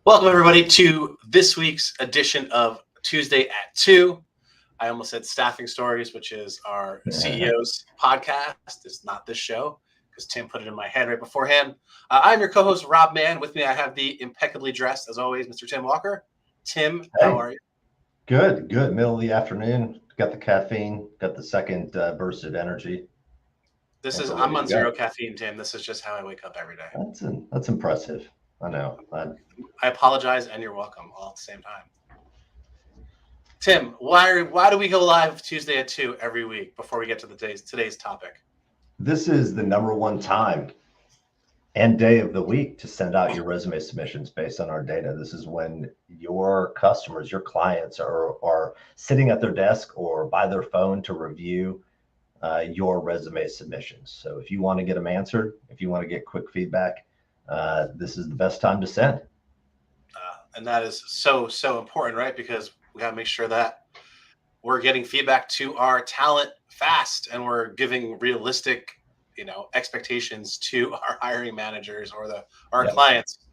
Welcome, everybody, to this week's edition of Tuesday at 2. I almost said Staffing Stories, which is our CEO's podcast. It's not this show because Tim put it in my head right beforehand. I'm your co-host, Rob Mann. With me, I have the impeccably dressed, as always, Mr. Tim Walker. Tim, how are you? Good. Middle of the afternoon. Got the caffeine, got the second burst of energy. I'm on zero caffeine, Tim. This is just how I wake up every day. That's impressive. I know. I apologize, and you're welcome all at the same time. Tim, why do we go live Tuesday at 2 every week before we get to today's topic? This is the number one time and day of the week to send out your resume submissions based on our data. This is when your customers, your clients are sitting at their desk or by their phone to review your resume submissions. So if you want to get them answered, if you want to get quick feedback, this is the best time to send. And that is so important, right? Because we got to make sure that we're getting feedback to our talent fast, and we're giving realistic, expectations to our hiring managers or our clients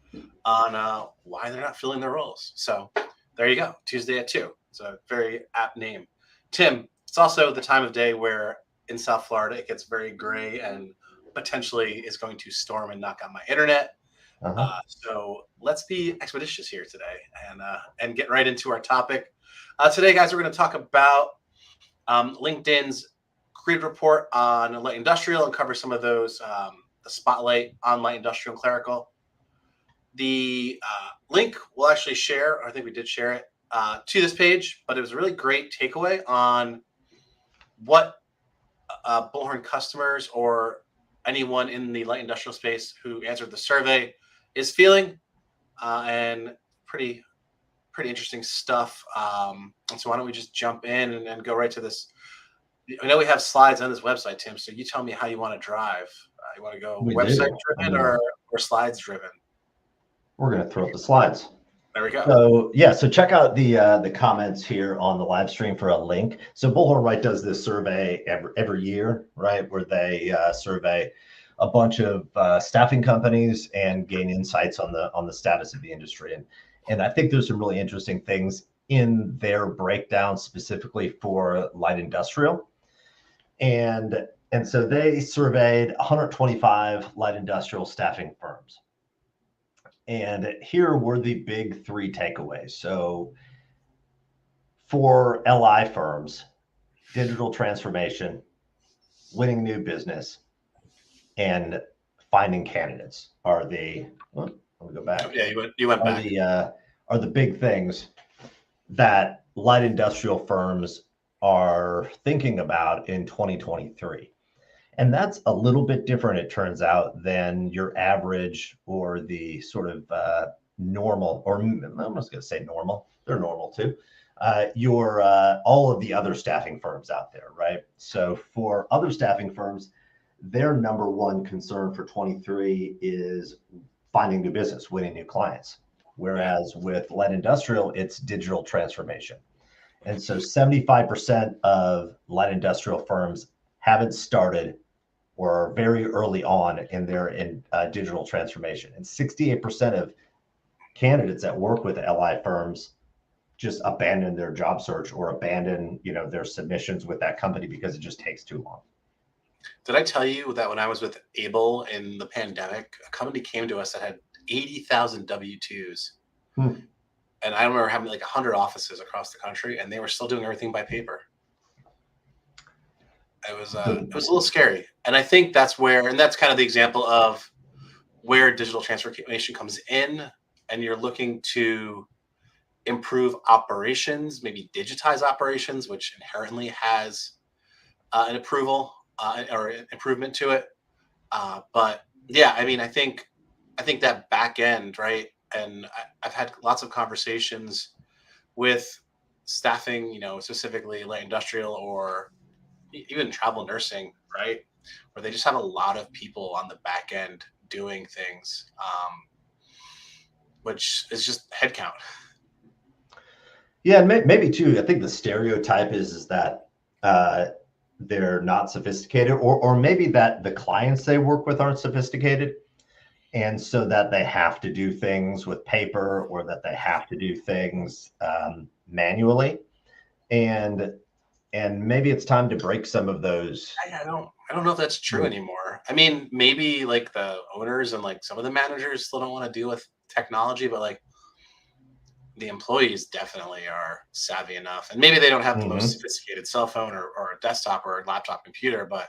on why they're not filling their roles. So there you go. Tuesday at 2. It's a very apt name. Tim, it's also the time of day where in South Florida it gets very gray and potentially is going to storm and knock out my internet. So let's be expeditious here today and get right into our topic. Today, guys, we're going to talk about LinkedIn's Creed report on light industrial and cover some of those, the spotlight on light industrial and clerical. The link we'll actually share, I think we did share it, to this page, but it was a really great takeaway on what Bullhorn customers or anyone in the light industrial space who answered the survey is feeling, and pretty interesting stuff. And so why don't we just jump in and go right to this. I know we have slides on this website, Tim, so you tell me how you want to drive. You want to go website driven or slides driven? We're going to throw up the slides. There we go. So check out the comments here on the live stream for a link. So Bullhorn does this survey every year, right, where they survey a bunch of staffing companies and gain insights on the status of the industry. And I think there's some really interesting things in their breakdown specifically for light industrial. And so they surveyed 125 light industrial staffing firms. And here were the big three takeaways. So for LI firms, digital transformation, winning new business, and finding candidates are the, let me go back. Yeah, you went back. Are the big things that light industrial firms are thinking about in 2023. And that's a little bit different, it turns out, than your average or the sort of normal, or I'm just going to say normal. They're normal too. All of the other staffing firms out there, right? So for other staffing firms, their number one concern for 23 is finding new business, winning new clients. Whereas with light industrial, it's digital transformation. And so 75% of light industrial firms haven't started or are very early on in their digital transformation. And 68% of candidates that work with LI firms just abandon their job search or abandon, their submissions with that company because it just takes too long. Did I tell you that when I was with Able in the pandemic, a company came to us that had 80,000 W-2s. And I remember having like 100 offices across the country, and they were still doing everything by paper. It was a little scary. And I think that's kind of the example of where digital transformation comes in, and you're looking to improve operations, maybe digitize operations, which inherently has an approval or an improvement to it. But yeah, I mean, I think that back end, right? And I've had lots of conversations with staffing, specifically light industrial or even travel nursing, right? Where they just have a lot of people on the back end doing things, which is just headcount. Yeah, and maybe too, I think the stereotype is that they're not sophisticated, or maybe that the clients they work with aren't sophisticated. and so that they have to do things with paper or that they have to do things manually, and maybe it's time to break some of those. I don't know if that's true Mm. anymore. I mean, maybe like the owners and like some of the managers still don't want to deal with technology, but like the employees definitely are savvy enough. And maybe they don't have the most Mhm. sophisticated cell phone or a desktop or a laptop computer, but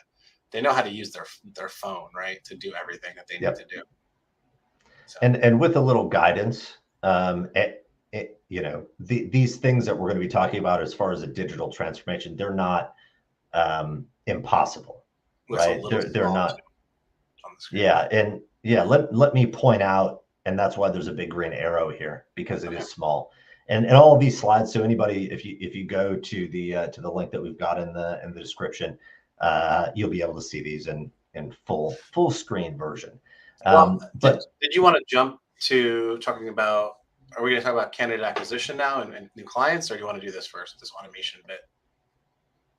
they know how to use their phone, right, to do everything that they need to Yep. do. So And with a little guidance, these things that we're going to be talking about as far as a digital transformation, they're not impossible, it's a right? little They're small too not. on the screen. Yeah, and yeah, let me point out, and that's why there's a big green arrow here because it Okay. is small. And all of these slides. So anybody, if you go to the link that we've got in the description, you'll be able to see these in full screen version. Well, But did you want to jump to talking about? Are we going to talk about candidate acquisition now and new clients, or do you want to do this first, this automation bit?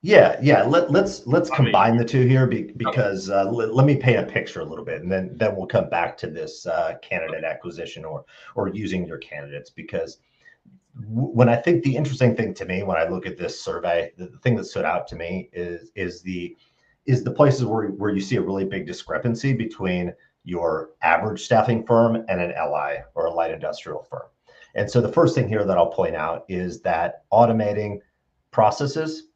yeah, let's Automation. combine the two here Okay. because let me paint a picture a little bit, and then we'll come back to this candidate Okay. acquisition or using your candidates because when I think the interesting thing to me when I look at this survey, the thing that stood out to me is the places where you see a really big discrepancy between your average staffing firm and an LI or a light industrial firm. And so the first thing here that I'll point out is that automating processes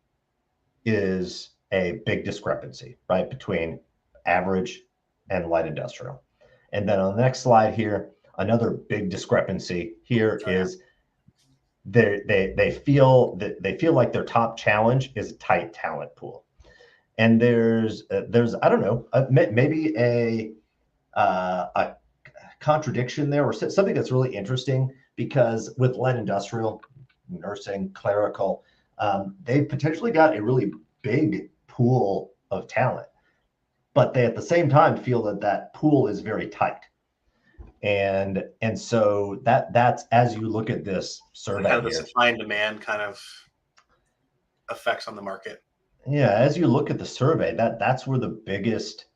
is a big discrepancy, right, between average and light industrial. And then on the next slide here, another big discrepancy here Oh, yeah. is they feel like their top challenge is a tight talent pool, and there's I don't know maybe a contradiction there or something that's really interesting because with light industrial, nursing, clerical, they've potentially got a really big pool of talent, but they at the same time feel that that pool is very tight. And so that's as you look at this And kind survey of the here. supply and demand kind of effects on the market. Yeah, as you look at the survey, that's where the biggest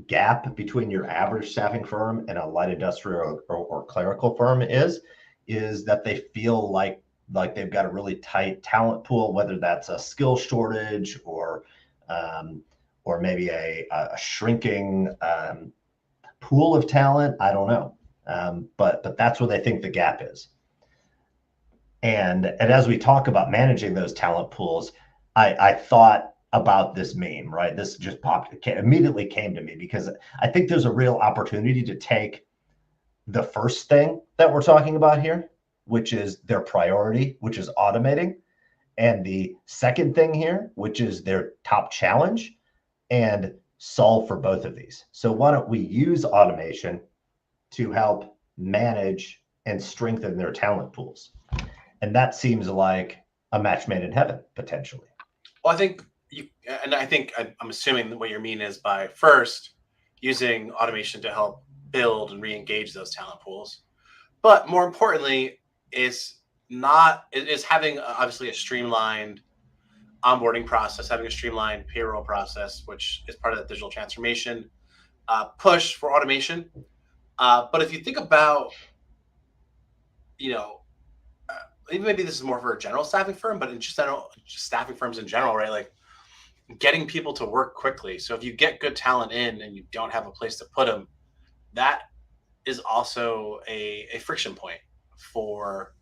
gap between your average staffing firm and a light industrial or clerical firm is that they feel like they've got a really tight talent pool, whether that's a skill shortage um, or maybe a shrinking pool of talent. I don't know, but that's where they think the gap is. And as we talk about managing those talent pools, I thought about this meme, right? This just immediately came to me because I think there's a real opportunity to take the first thing that we're talking about here, which is their priority, which is automating, and the second thing here, which is their top challenge, and solve for both of these. So why don't we use automation to help manage and strengthen their talent pools? And that seems like a match made in heaven, potentially. Well, I think you, and I think I'm assuming that what you mean is by first using automation to help build and re-engage those talent pools, but more importantly, is not is having obviously a streamlined onboarding process, having a streamlined payroll process, which is part of the digital transformation push for automation. But if you think about, you know, maybe this is more for a general staffing firm, but in general, just staffing firms in general, right? Like getting people to work quickly. So if you get good talent in and you don't have a place to put them, that is also a friction point for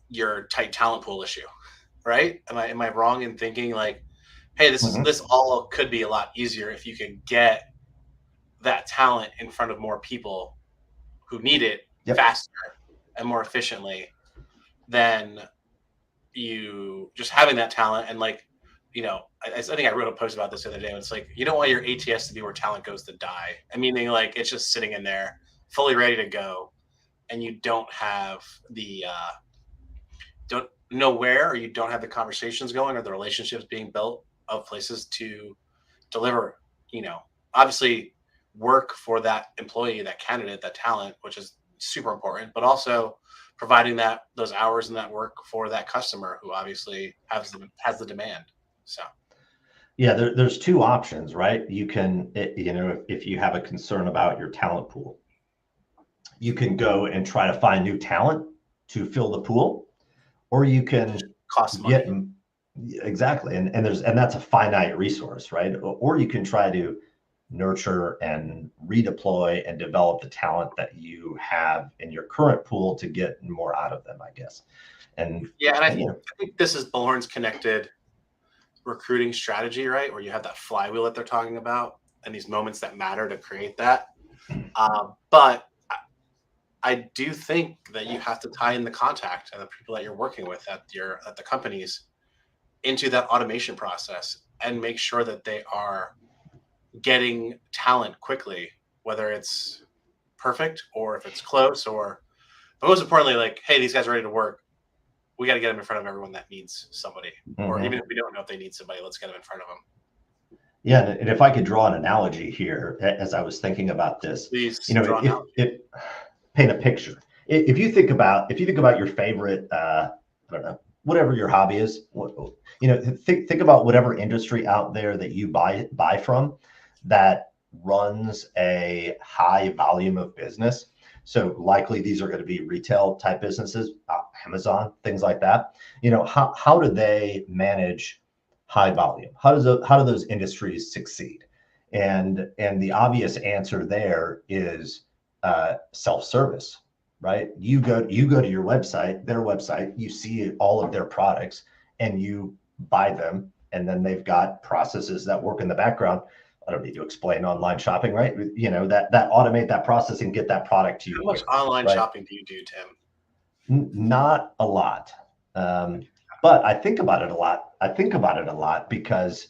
your tight talent pool issue, right? Am I wrong in thinking like, hey, Mhm. this all could be a lot easier if you could get that talent in front of more people who need it Yep. faster and more efficiently than you just having that talent and like I think I wrote a post about this the other day. It's like you don't want your ATS to be where talent goes to die. I mean, like it's just sitting in there, fully ready to go, and you don't have the don't know where, or you don't have the conversations going, or the relationships being built of places to deliver. You know, obviously, work for that employee, that candidate, that talent, which is super important, but also providing those hours and that work for that customer who obviously has the demand. So Yeah, there's two options, right? You can, if you have a concern about your talent pool, you can go and try to find new talent to fill the pool, or you can Costs get money. exactly, and that's a finite resource, right? Or you can try to nurture and redeploy and develop the talent that you have in your current pool to get more out of them, I guess. And, Yeah, and and I think this is Bullhorn's connected recruiting strategy, right? Where you have that flywheel that they're talking about and these moments that matter to create that. But I do think that you have to tie in the contact and the people that you're working with at the companies into that automation process and make sure that they are getting talent quickly, whether it's perfect or if it's close, or but most importantly, like, hey, these guys are ready to work. We got to get them in front of everyone that needs somebody, or even Mhm. if we don't know if they need somebody, let's get them in front of them. Yeah, and if I could draw an analogy here, as I was thinking about this, Please draw an analogy. if paint a picture. If you think about your favorite, I don't know, whatever your hobby is, think about whatever industry out there that you buy from that runs a high volume of business. So likely these are going to be retail type businesses, Amazon, things like that. How do they manage high volume? How do those industries succeed? And the obvious answer there is self-service, right? You go to your website, their website, you see all of their products, and you buy them, and then they've got processes that work in the background. I don't need to explain online shopping, right? That automate that process and get that product to you How much quickly, online right? shopping do you do, Tim? Not a lot, but I think about it a lot. I think about it a lot because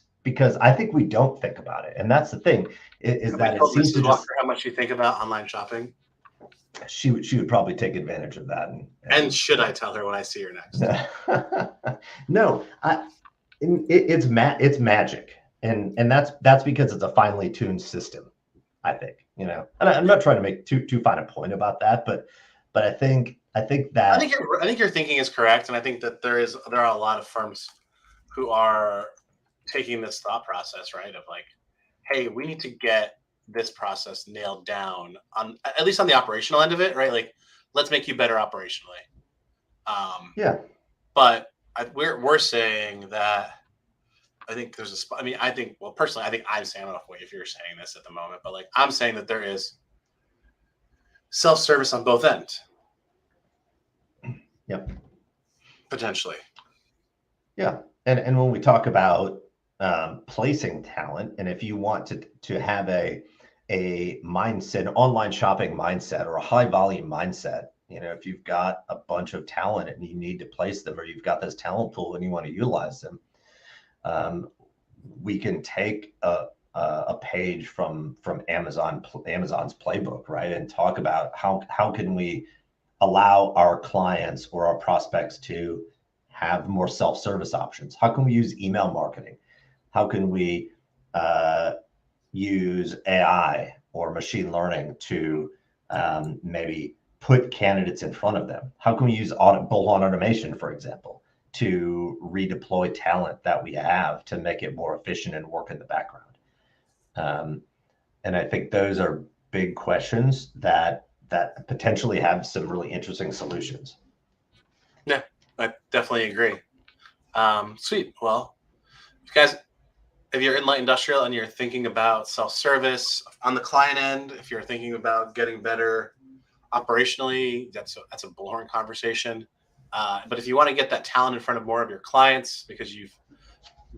I think we don't think about it, and that's the thing is Have we that it told seems to Mrs. just Walker how much you think about online shopping? she would probably take advantage of that And and should I tell her when I see her next? no, it's magic, and that's because it's a finely tuned system. I think, and I'm Yeah. not trying to make too fine a point about that, but I think that I think your thinking is correct, and I think that there are a lot of firms who are taking this thought process, right? Of like, hey, we need to get this process nailed down on at least on the operational end of it, right? Like, let's make you better operationally. Um, yeah. but we're saying that I think there's a spot. I mean, I think, well, personally, I think I'm saying, I don't know if you're saying this at the moment, but like I'm saying that there is self service on both ends Yep. potentially. Yeah, and when we talk about placing talent, and if you want to have a mindset, online shopping mindset, or a high volume mindset, if you've got a bunch of talent and you need to place them, or you've got this talent pool and you want to utilize them, um, we can take a page from Amazon's playbook, right, and talk about how can we allow our clients or our prospects to have more self-service options? How can we use email marketing? How can we use AI or machine learning to maybe put candidates in front of them? How can we use Bullhorn automation, for example, to redeploy talent that we have to make it more efficient and work in the background? Um, and I think those are big questions that potentially have some really interesting solutions. Yeah, I definitely agree. Sweet. Well, if you guys, if you're in light industrial and you're thinking about self service on the client end, if you're thinking about getting better operationally, that's a bullhorn conversation. But if you want to get that talent in front of more of your clients because you've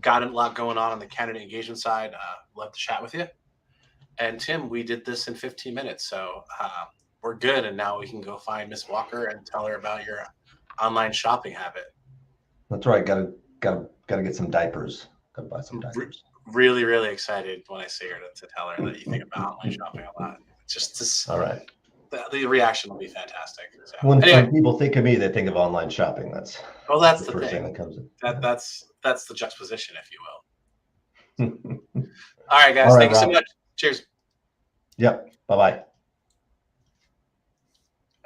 got a lot going on the candidate engagement side, love to chat with you. And Tim, we did this in 15 minutes, so we're good. And now we can go find Miss Walker and tell her about your online shopping habit. That's right. Gotta get some diapers. Gotta buy some I'm diapers. really, really excited when I see her to tell her that you think about online shopping a lot. It's just this, All right. the reaction will be fantastic. So anyway, When people think of me, they think of online shopping. That's well, that's that's the the first thing thing. that comes in. That's the juxtaposition, if you will. Yeah. All right, All guys. right, Thank you so Rob. much. Cheers. Yep. Bye bye.